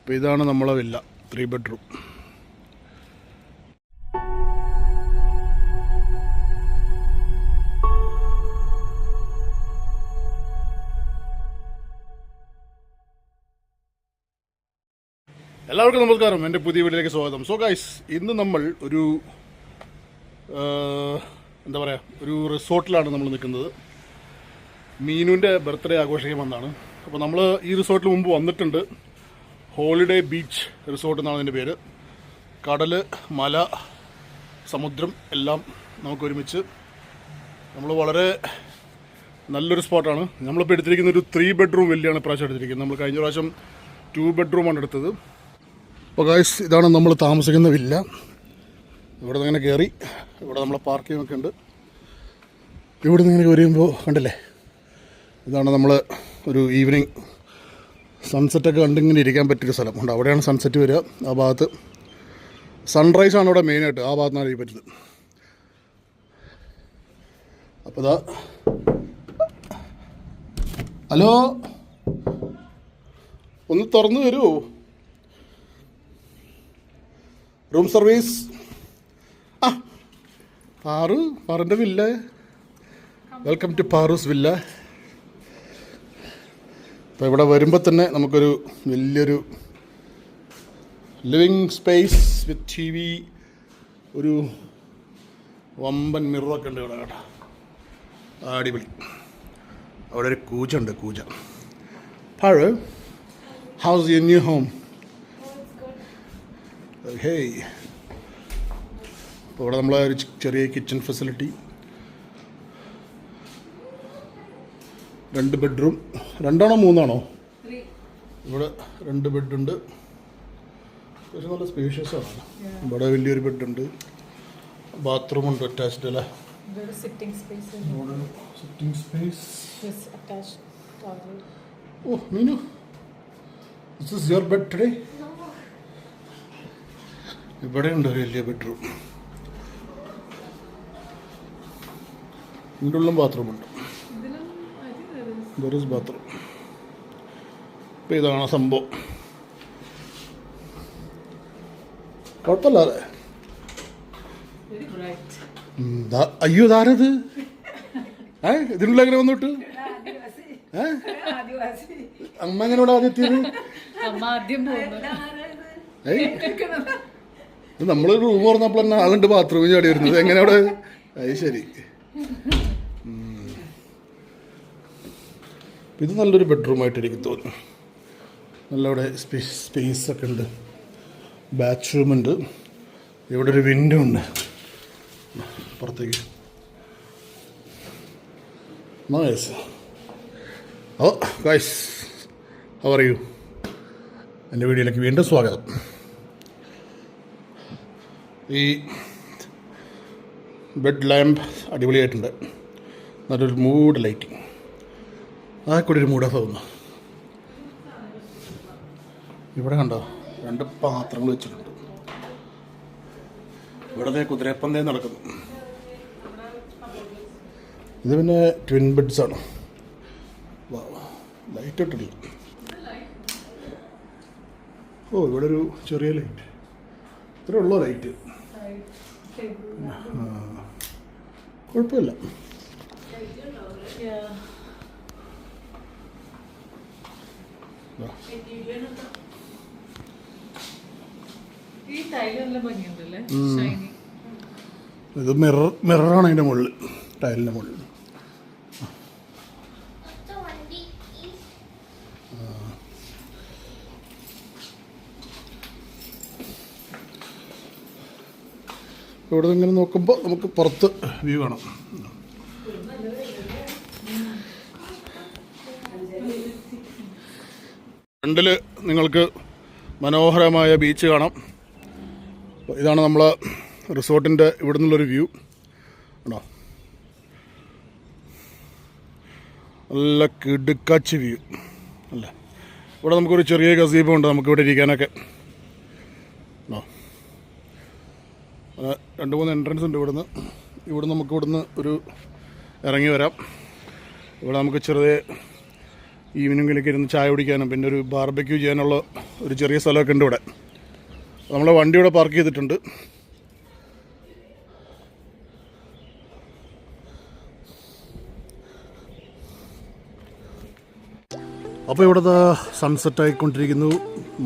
അപ്പോൾ ഇതാണ് നമ്മളെ വില്ല, 3 ബെഡ്റൂം. എല്ലാവർക്കും നമസ്കാരം, എൻ്റെ പുതിയ വീട്ടിലേക്ക് സ്വാഗതം. സോ ഗൈസ്, ഇന്ന് നമ്മൾ ഒരു എന്താ പറയുക, ഒരു റിസോർട്ടിലാണ് നമ്മൾ നിൽക്കുന്നത്. മീനുവിൻ്റെ ബർത്ത്ഡേ ആഘോഷിക്കാൻ വന്നതാണ്. അപ്പോൾ നമ്മൾ ഈ റിസോർട്ടിൽ മുമ്പ് വന്നിട്ടുണ്ട്. ഹോളിഡേ ബീച്ച് റിസോർട്ട് എന്നാണ് അതിൻ്റെ പേര്. കടൽ, മല, സമുദ്രം എല്ലാം നമുക്ക് ഒരുമിച്ച്. നമ്മൾ വളരെ നല്ലൊരു സ്പോട്ടാണ്. നമ്മളിപ്പോൾ എടുത്തിരിക്കുന്ന ഒരു 3 ബെഡ്റൂം വില്ലയാണ് ഇപ്രാവശ്യം എടുത്തിരിക്കുന്നത്. നമ്മൾ കഴിഞ്ഞ പ്രാവശ്യം 2 ബെഡ്റൂമാണ് എടുത്തത്. അപ്പോൾ ഗൈസ്, ഇതാണ് നമ്മൾ താമസിക്കുന്ന വില്ല. ഇവിടെ നിന്ന് ഇങ്ങനെ കയറി, ഇവിടെ നമ്മളെ പാർക്കിംഗ് ഒക്കെ ഉണ്ട്. ഇവിടെ നിന്ന് ഇങ്ങനെ വരുമ്പോൾ കണ്ടില്ലേ, ഇതാണ് നമ്മൾ ഒരു ഈവനിങ് സൺസെറ്റൊക്കെ കണ്ടിങ്ങനെ ഇരിക്കാൻ പറ്റിയൊരു സ്ഥലം ഉണ്ട്. അവിടെയാണ് സൺസെറ്റ് വരിക. ആ ഭാഗത്ത് സൺറൈസാണ് ഇവിടെ മെയിനായിട്ട്, ആ ഭാഗത്താണ് ഈ പറ്റുന്നത്. അപ്പോൾ ഇതാ, ഹലോ, ഒന്ന് തുറന്നു തരുമോ? Room service. പാറുൻ്റെ villa. Welcome to Paru's villa. അപ്പോൾ ഇവിടെ വരുമ്പോൾ തന്നെ നമുക്കൊരു വലിയൊരു ലിവിങ് സ്പേസ് വിത്ത് TV, ഒരു വമ്പൻ മിററൊക്കെ ഉണ്ട് ഇവിടെ കേട്ടോ. അടിപൊളി. അവിടെ ഒരു കൂജ ഉണ്ട്, കൂജ. Paru, how's your new home? Hey. അപ്പോൾ ഇവിടെ നമ്മളെ ഒരു ചെറിയ കിച്ചൺ ഫെസിലിറ്റി, 2 ബെഡ്റൂം. 2 ആണോ 3 ആണോ? ഇവിടെ 2 ബെഡുണ്ട്. പക്ഷേ നല്ല സ്പേഷ്യസ് ആണ്. ഇവിടെ വലിയൊരു ബെഡുണ്ട്, ബാത്റൂം ഉണ്ട് അറ്റാച്ച്ഡ് അല്ലേ. Sitting space. Oh Meenu, this is your bed today. ഇവിടെ ഉണ്ട് ഒരു വലിയ ബെഡ്റൂം. ഇതിൻ്റെ ഉള്ളിലും ബാത്റൂമുണ്ട്. There is bathroom. അപ്പോൾ ഇതാണ് സംഭവം. കുഴപ്പമില്ല അല്ലേ? അയ്യോ, ഇതാരത്? ഇതിനുള്ള എങ്ങനെ വന്നിട്ട്? അമ്മ എങ്ങനെ ഇവിടെ ആദ്യം എത്തിയത്? നമ്മളൊരു റൂം തുറന്നപ്പോൾ തന്നെ ആളുണ്ട് ബാത്റൂമിൽ ചാടി വരുന്നത്. എങ്ങനെ അവിടെ? അത് ശരി. ഇത് നല്ലൊരു ബെഡ്റൂമായിട്ട് എനിക്ക് തോന്നുന്നു. നല്ല ഇവിടെ സ്പേസ് ഒക്കെ ഉണ്ട്. ബാത്റൂമുണ്ട്. ഇവിടെ ഒരു വിൻഡോ ഉണ്ട് പുറത്തേക്ക്. Nice. Oh guys, how are you? എൻ്റെ വീഡിയോയിലേക്ക് വീണ്ടും സ്വാഗതം. ഈ ബെഡ് ലാമ്പ് അടിപൊളിയായിട്ടുണ്ട്. നല്ലൊരു മൂഡ് ലൈറ്റിങ്. ആ കൂടി ഒരു മൂഡ് ഓഫ് ആവുന്നു. ഇവിടെ കണ്ടോ, 2 പാത്രങ്ങൾ വെച്ചിട്ടുണ്ട്. ഇവിടെ കുതിരപ്പന്തേ നടക്കുന്നു. ഇത് പിന്നെ ട്വിൻ ബെഡ്സാണ്. ലൈറ്റ് ഇട്ടിട്ടില്ല. ഓ, ഇവിടെ ഒരു ചെറിയ ലൈറ്റ്. ഇത്രേ ഉള്ളൂ ലൈറ്റ്. കുഴപ്പമില്ല. ഇത് മിററാണ് അതിൻ്റെ മുകളിൽ, ടൈലിൻ്റെ മുകളിൽ. ഇവിടെ ഇങ്ങനെ നോക്കുമ്പോൾ നമുക്ക് പുറത്ത് വ്യൂ കാണാം. ഫ്രണ്ടിൽ നിങ്ങൾക്ക് മനോഹരമായ ബീച്ച് കാണാം. ഇതാണ് നമ്മളെ റിസോർട്ടിൻ്റെ ഇവിടെ നിന്നുള്ളൊരു വ്യൂ ആണോ. നല്ല കിടുക്കാച്ചി വ്യൂ അല്ലേ. ഇവിടെ നമുക്കൊരു ചെറിയ ഗസീബോ ഉണ്ട് നമുക്കിവിടെ ഇരിക്കാനൊക്കെ. ആണോ, 2-3 എൻട്രൻസ് ഉണ്ട് ഇവിടുന്ന്. നമുക്ക് ഇവിടുന്ന് ഒരു ഇറങ്ങി വരാം. ഇവിടെ നമുക്ക് ചെറിയ ഈവനിങ്ങിലേക്ക് ഇരുന്ന് ചായ കുടിക്കാനും പിന്നെ ഒരു ബാർബക്യൂ ചെയ്യാനുള്ള ഒരു ചെറിയ സ്ഥലമൊക്കെ ഉണ്ട് ഇവിടെ. നമ്മളെ വണ്ടി ഇവിടെ പാർക്ക് ചെയ്തിട്ടുണ്ട്. അപ്പോൾ ഇവിടുത്തെ സൺസെറ്റ് ആയിക്കൊണ്ടിരിക്കുന്നു.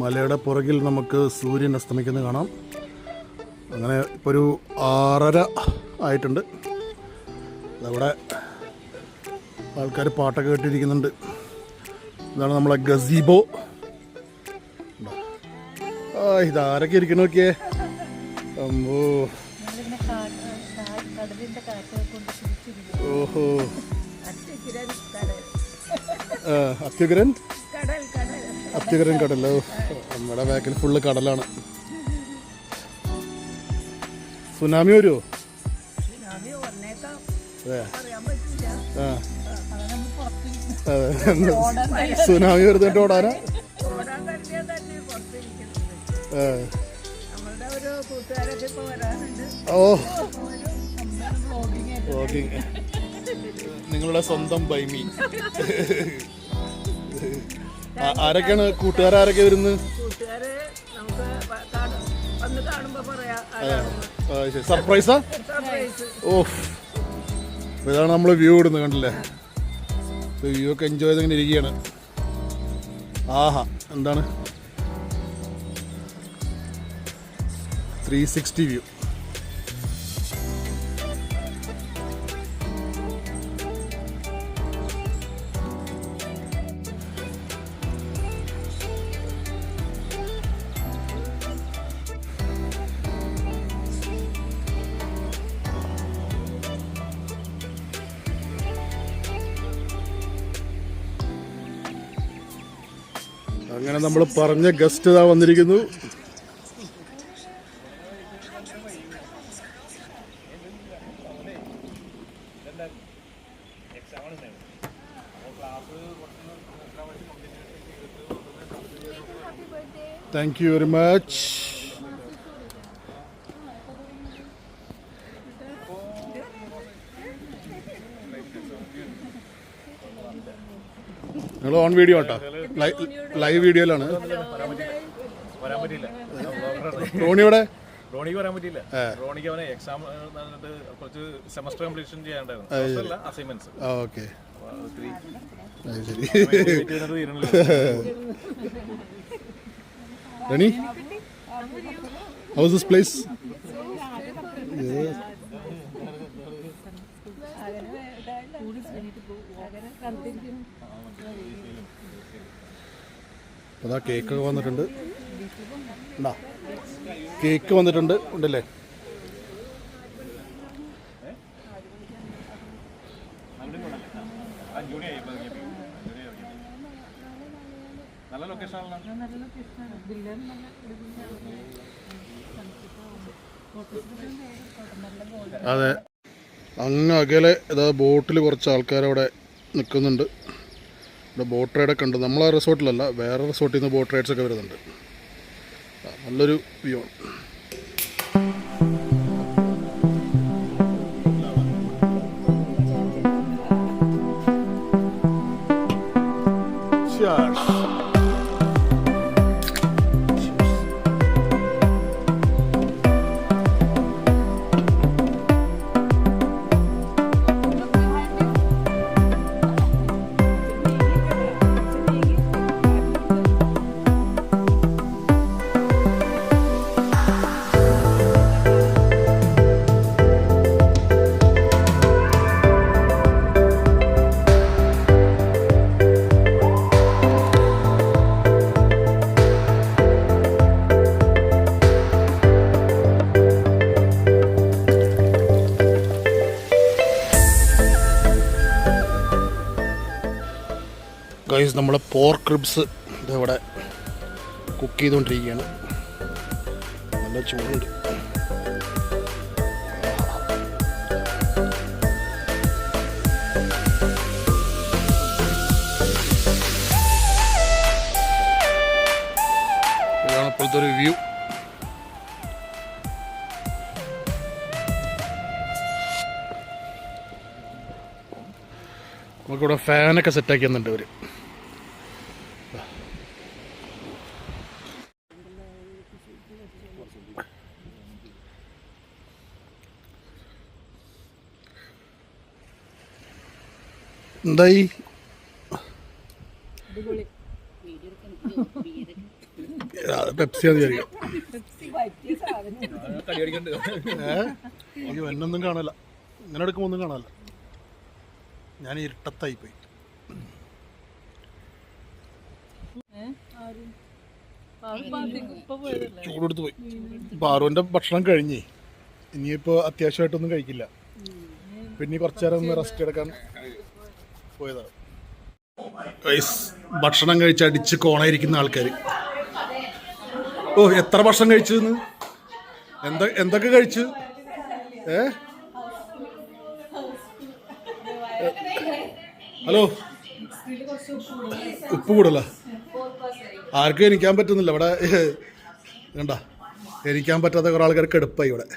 മലയുടെ പുറകിൽ നമുക്ക് സൂര്യൻ അസ്തമിക്കുന്നത് കാണാം. അങ്ങനെ ഇപ്പോൾ ഒരു 6:30 ആയിട്ടുണ്ട്. അതവിടെ ആൾക്കാർ പാട്ടൊക്കെ കേട്ടിരിക്കുന്നുണ്ട്. ഇതാണ് നമ്മളെ ഗസീബോ. ഇതാരൊക്കെ ഇരിക്കണ നോക്കിയേ. അമ്പോ, ഓഹോ, അത്യുഗ്രൻ കടലോ. നമ്മുടെ ബാക്കിൽ ഫുള്ള് കടലാണ്. സുനാമി വരുമോ? സുനാമി വരുന്നിട്ട് ഓടാനാ? ഓ, വ്ളോഗിങ്. നിങ്ങളുടെ സ്വന്തം ബൈമി. ആരൊക്കെയാണ് കൂട്ടുകാരൊക്കെ വരുന്നത്? സർപ്രൈസാ? ഓ, ഇതാണ് നമ്മൾ വ്യൂ ഇടുന്നത്, കണ്ടില്ലേ? വ്യൂ ഒക്കെ എൻജോയ് ചെയ്ത് ഇങ്ങനെ ഇരിക്കുകയാണ്. ആഹാ, എന്താണ് 360 വ്യൂ. അങ്ങനെ നമ്മൾ പറഞ്ഞ ഗസ്റ്റ് ഇതാ വന്നിരിക്കുന്നു. Thank you very much. നിങ്ങൾ ഓൺ വീഡിയോ കേട്ടോ, ലൈവ് വീഡിയോയിലാണ്. റോണിയുടെ റോണിക്ക് വരാൻ പറ്റിയില്ല. റോണിക്ക് അവനെ എക്സാം കുറച്ച് സെമസ്റ്റർ കംപ്ലീഷൻ ചെയ്യാണ്ടായിരുന്നു. Assignments. Okay, Rani, how is this place? അതാ കേക്ക് വന്നിട്ടുണ്ട്. കേക്ക് വന്നിട്ടുണ്ട് ഉണ്ടല്ലേ? നല്ല ലൊക്കേഷൻ. അതെ, അങ്ങ് അകലെ ഇതാ ബോട്ടിൽ കുറച്ച് ആൾക്കാരവിടെ നിൽക്കുന്നുണ്ട്. ഇവിടെ ബോട്ട് റൈഡൊക്കെ ഉണ്ട്. നമ്മളെ റിസോർട്ടിലല്ല, വേറെ റിസോർട്ടിൽ നിന്ന് ബോട്ട് റൈഡ്സ് ഒക്കെ വരുന്നുണ്ട്. നല്ലൊരു വ്യൂ ആണ്. ഗൈസ്, നമ്മളെ പോർക്ക് റിബ്സ് ഇതവിടെ കുക്ക് ചെയ്തുകൊണ്ടിരിക്കുകയാണ്. നല്ല ചൂടുണ്ട്. ഇതാണ് ഇപ്പോഴത്തെ ഒരു വ്യൂ. നമുക്കിവിടെ ഫാനൊക്കെ സെറ്റാക്കി തന്നിട്ടുണ്ട് ഇവർ. എന്തായി? പെപ്സി വിചാരിക്കും. എനിക്ക് എന്നൊന്നും കാണാല്ല, ഇങ്ങനെ എടുക്കുമ്പോൾ ഒന്നും കാണാല്ല. ഞാൻ ഇരുട്ടത്തായി പോയി. ചൂടെടുത്ത് പോയി. പാറുവിൻ്റെ ഭക്ഷണം കഴിഞ്ഞേ, ഇനിയിപ്പോൾ അത്യാവശ്യമായിട്ടൊന്നും കഴിക്കില്ല. പിന്നെ കുറച്ചു നേരം ഒന്ന് റെസ്റ്റ് എടുക്കാൻ പോയതാണ്. ഭക്ഷണം കഴിച്ച് അടിച്ച് കോണായിരിക്കുന്ന ആൾക്കാർ. ഓ, എത്ര ഭക്ഷണം കഴിച്ചു? എന്തൊക്കെ കഴിച്ചു? ഹലോ, ഉപ്പ് കൂടല്ല. ആർക്കും എണിക്കാൻ പറ്റുന്നില്ല ഇവിടെ. കണ്ട, എണിക്കാൻ പറ്റാത്ത കുറെ ആൾക്കാർ കെടുപ്പായി ഇവിടെ.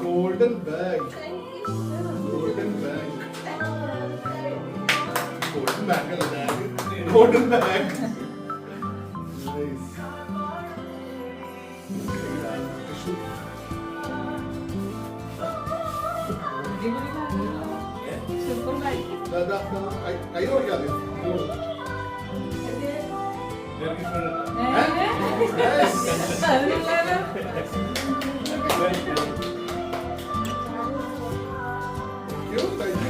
Golden bag. Golden bag. Golden bag അല്ല bag. Golden bag. Nice. കൈ നോക്കിയാൽ Thank you.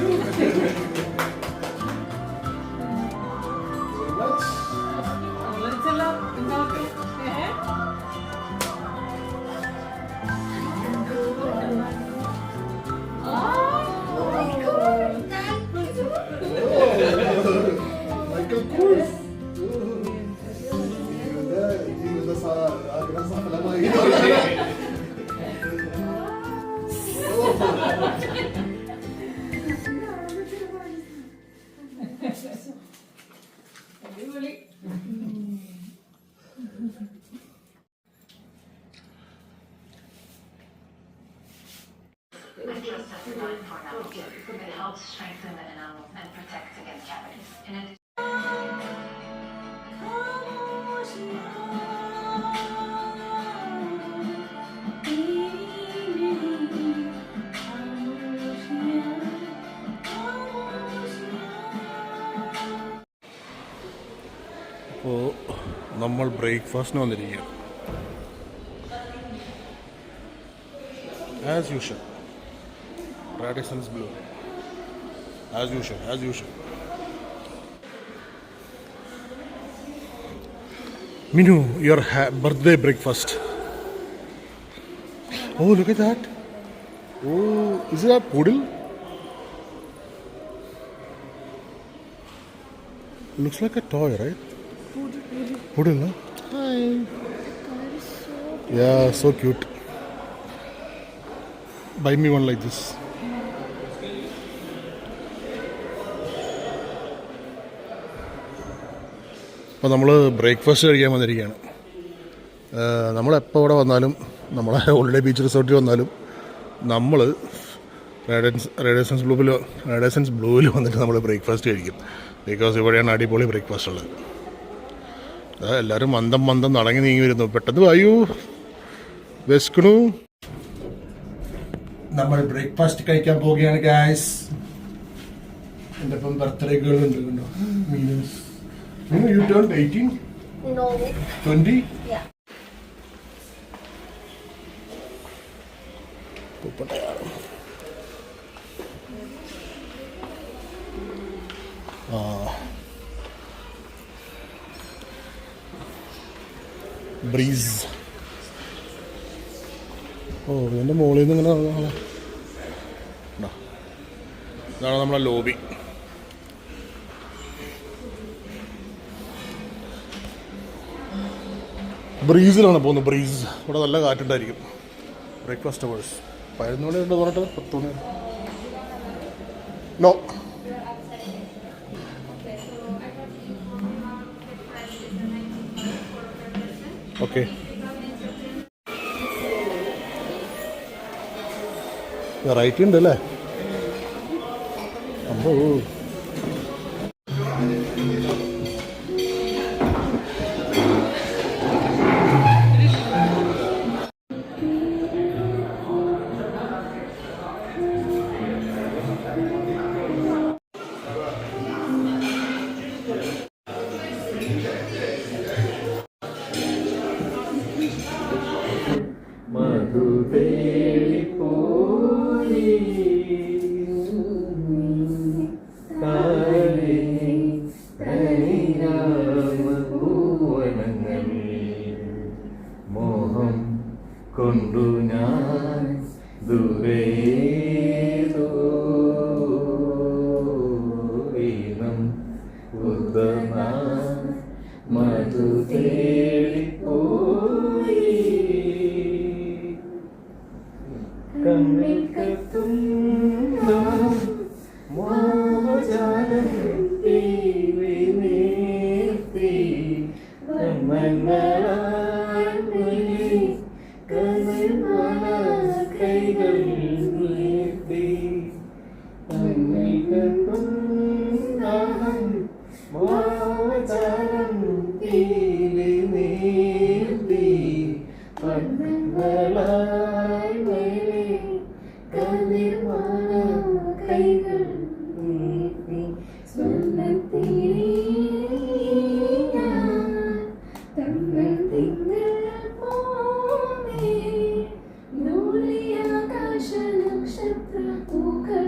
in the enamel and protects against cavities. In addition, അപ്പോൾ നമ്മൾ ബ്രേക്ക്ഫാസ്റ്റിന് വന്നിരിക്കുകയാണ്. As usual Radisson's Blu, as usual. Minu, your birthday breakfast. Oh, look at that. Oh, is it a poodle? Looks like a toy, right? Poodle, huh? Hi. Yeah, so cute. Buy me one like this. അപ്പോൾ നമ്മൾ breakfast കഴിക്കാൻ വന്നിരിക്കുകയാണ്. നമ്മളെപ്പോൾ ഇവിടെ വന്നാലും, നമ്മളെ holiday beach റിസോർട്ടിൽ വന്നാലും നമ്മൾ റേഡിസൺസ് ബ്ലൂവിൽ വന്നിട്ട് നമ്മൾ ബ്രേക്ക്ഫാസ്റ്റ് കഴിക്കും. ബിക്കോസ് ഇവിടെയാണ് അടിപൊളി ബ്രേക്ക്ഫാസ്റ്റ് ഉള്ളത്. എല്ലാവരും മന്ദം നടങ്ങി നീങ്ങി വരുന്നു. പെട്ടെന്ന് വായു വെസ്കണു. നമ്മൾ ബ്രേക്ക്ഫാസ്റ്റ് കഴിക്കാൻ പോവുകയാണ് ഗായ്സ്. എൻ്റെ ഇപ്പം ബർത്ത്ഡേ ഗേൾ ഉണ്ട് കണ്ടോ. മീനസ്, you turned 18? No. 20? Yeah. Breeze. Oh, ഇതിൻ്റെ മുകളിൽ നിന്ന് ഇങ്ങനെ ഇതാണ് നമ്മളെ ലോബി. ബ്രീസിലാണ് പോകുന്നത്. ബ്രീസ് ഇവിടെ നല്ല കാറ്റുണ്ടായിരിക്കും. ബ്രേക്ക്ഫാസ്റ്റ് അവേഴ്സ് 11 മണി ഉണ്ട് പറഞ്ഞിട്ട് 10 മണി. No, okay. വെറൈറ്റി ഉണ്ട് അല്ലേ? അമ്പോ, മോഹം കൊണ്ടു ഞാൻ ദൂരേതോ വീണം ഉദന മധു തേടിപ്പോയി കണ്ണിൽ കത്തും മോഹജാലം തീവി നീർത്തി കൈകൾ നീർത്തി മോഹജാലം തീവി നീർത്തി കൈകൾ നീട്ടി സ്വർണ്ണത്തിരി തങ്ങൾ തിങ്കൾ പോലെ നൂലിയാകാശ നക്ഷത്ര പൂക്കൾ